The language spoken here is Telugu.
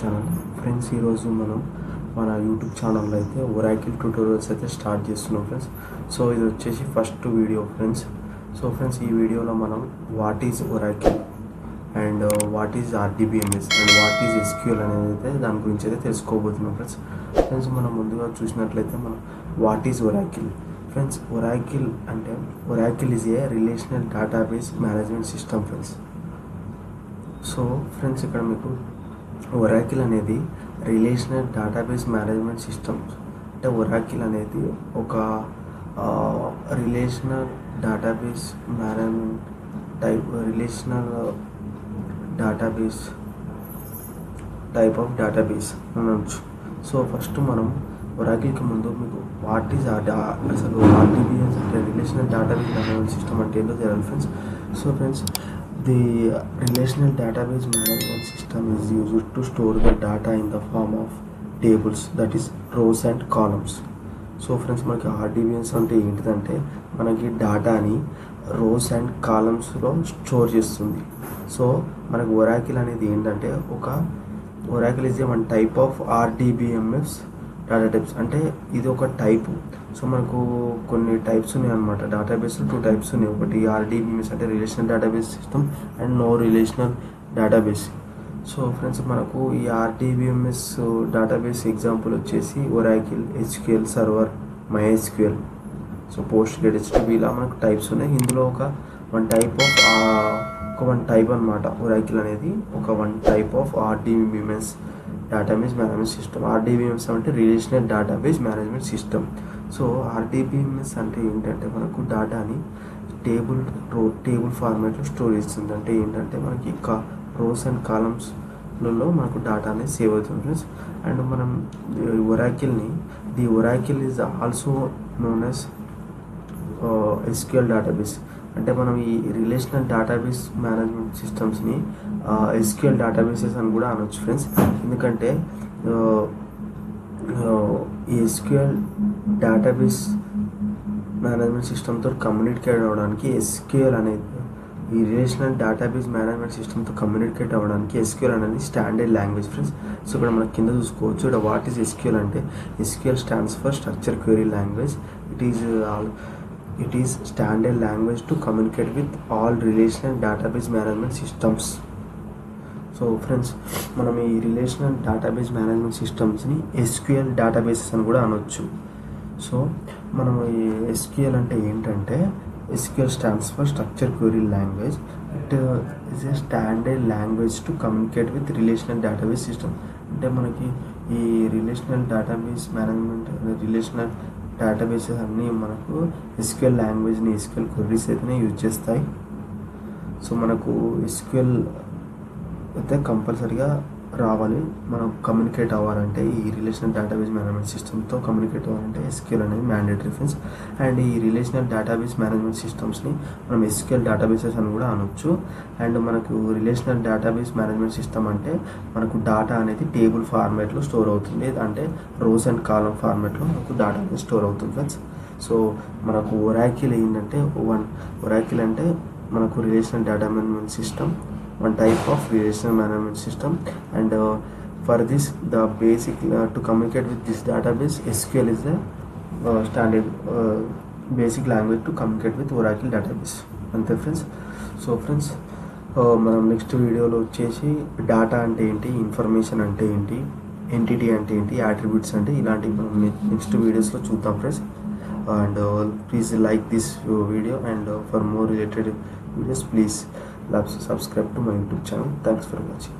ఛానల్. ఫ్రెండ్స్, ఈరోజు మనం మన యూట్యూబ్ ఛానల్లో అయితే ఒరాకిల్ ట్యూటోరియల్స్ అయితే స్టార్ట్ చేస్తున్నాం ఫ్రెండ్స్. సో ఇది వచ్చేసి first video friends. So friends, ఈ వీడియోలో మనం what is Oracle and what is RDBMS and what is SQL అనేది అయితే దాని గురించి అయితే తెలుసుకోబోతున్నాం ఫ్రెండ్స్. మనం ముందుగా చూసినట్లయితే మనం what is Oracle friends. Oracle is a relational database management system friends. So friends, ఇక్కడ మీకు ఒరాకిల్ అనేది రిలేషనల్ డేటాబేస్ మేనేజ్మెంట్ సిస్టమ్స్ అంటే ఒరాకిల్ అనేది ఒక relational database management type of database అనొచ్చు. సో ఫస్ట్ మనం ఒరాకిల్కి ముందు మీకు వాట్ ఈజ్ అసలు ఆర్డిబిఎస్ అంటే రిలేషనల్ డేటాబేస్ మేనేజ్మెంట్ సిస్టమ్ అంటే ఏంటో తెలియాలి friends. So friends, the relational database management system is used to store the data in the form of tables, that is rows and columns. So friends, మనకి ఆర్డిబిఎస్ అంటే ఏంటిదంటే మనకి డేటాని రోస్ అండ్ కాలమ్స్లో స్టోర్ చేస్తుంది. సో మనకు ఒరాకిల్ అనేది ఏంటంటే Oracle is one type of RDBMS data types. అంటే ఇది ఒక టైపు. సో మనకు కొన్ని టైప్స్ ఉన్నాయి అనమాట. డేటాబేస్లో 2 టైప్స్ ఉన్నాయి. ఒకటి ఆర్డిబిఎంఎస్ అంటే relational database system and no relational database. So friends, మనకు ఈ ఆర్డిబిఎంఎస్ డేటాబేస్ ఎగ్జాంపుల్ వచ్చేసి Oracle, SQL server, MySQL, so PostgreSQL, ఇలా మనకు టైప్స్ ఉన్నాయి. ఇందులో వన్ టైప్ అనమాట ఒరాకిల్ అనేది one type of RDBMS database management system. RDBMS అంటే relational database management system. So RDBMS అంటే ఏంటంటే మనకు డేటాని టేబుల్ ఫార్మాట్లో స్టోర్ చేస్తుంది. అంటే ఏంటంటే మనకి రోస్ అండ్ కాలమ్స్లలో మనకు డేటా అనేది సేవ్ అవుతుంది ఫ్రెండ్స్. అండ్ మనం Oracle is also known as SQL database. అంటే మనం ఈ రిలేషనల్ డేటాబేస్ మేనేజ్మెంట్ సిస్టమ్స్ని ఎస్క్యూఎల్ డేటాబేసెస్ అని కూడా అనొచ్చు ఫ్రెండ్స్. ఎందుకంటే ఈ ఎస్క్యూఎల్ డేటాబేస్ మేనేజ్మెంట్ సిస్టమ్తో కమ్యూనికేట్ అవ్వడానికి ఎస్క్యూఎల్ అనేది ఈ రిలేషనల్ డేటాబేస్ మేనేజ్మెంట్ సిస్టమ్తో కమ్యూనికేట్ అవ్వడానికి ఎస్క్యూఎల్ అనేది స్టాండర్డ్ లాంగ్వేజ్ ఫ్రెండ్స్. సో ఇక్కడ మనం కింద చూసుకోవచ్చు. ఇక్కడ వాట్ ఈజ్ ఎస్క్యూఎల్ అంటే SQL stands for structure query language. It is standard language to communicate with all relational database management systems. So friends, మనం ఈ రిలేషనల్ డేటాబేస్ మేనేజ్మెంట్ సిస్టమ్స్ని ఎస్క్యూఎల్ డేటాబేసెస్ అని కూడా అనొచ్చు. సో మనం ఈ ఎస్క్యూఎల్ అంటే ఏంటంటే SQL stands for structure query language. It is a standard language to communicate with relational database system. అంటే మనకి ఈ relational database management relational databases అన్నీ మనకు ఎస్క్యూఎల్ లాంగ్వేజ్ని ఎస్క్యూఎల్ క్వెరీస్ అయితేనే యూజ్ చేస్తాయి. సో మనకు ఎస్క్యూఎల్ అయితే కంపల్సరీగా రావాలి. మనం కమ్యూనికేట్ అవ్వాలంటే ఈ రిలేషనల్ డేటాబేస్ మేనేజ్మెంట్ సిస్టమ్తో కమ్యూనికేట్ అవ్వాలంటే ఎస్క్యూఎల్ అనేది మ్యాండేటరీ ఫ్రెండ్స్. అండ్ ఈ రిలేషనల్ డేటాబేస్ మేనేజ్మెంట్ సిస్టమ్స్ని మనం ఎస్క్యూఎల్ డేటాబేసెస్ అని కూడా అనొచ్చు. అండ్ మనకు రిలేషనల్ డేటాబేస్ మేనేజ్మెంట్ సిస్టమ్ అంటే మనకు డేటా అనేది టేబుల్ ఫార్మాట్లో స్టోర్ అవుతుంది. అంటే రోస్ అండ్ కాలమ్ ఫార్మాట్లో మనకు డేటా అనేది స్టోర్ అవుతుంది ఫ్రెండ్స్. సో మనకు ఒరాకిల్ ఏంటంటే ఒరాకిల్ అంటే మనకు relational data management system, one type of relational management system. And for this the basic to communicate with this database, SQL is the standard basic language to communicate with Oracle database. అంతే ఫ్రెండ్స్. సో ఫ్రెండ్స్, మనం నెక్స్ట్ వీడియోలో వచ్చేసి డేటా అంటే ఏంటి, ఇన్ఫర్మేషన్ అంటే ఏంటి, ఎంటిటీ అంటే ఏంటి, యాట్రిబ్యూట్స్ అంటే ఇలాంటివి మనం నెక్స్ట్ వీడియోస్లో చూద్దాం friends. And please like this video and for more related videos please subscribe to my YouTube channel. Thanks for watching.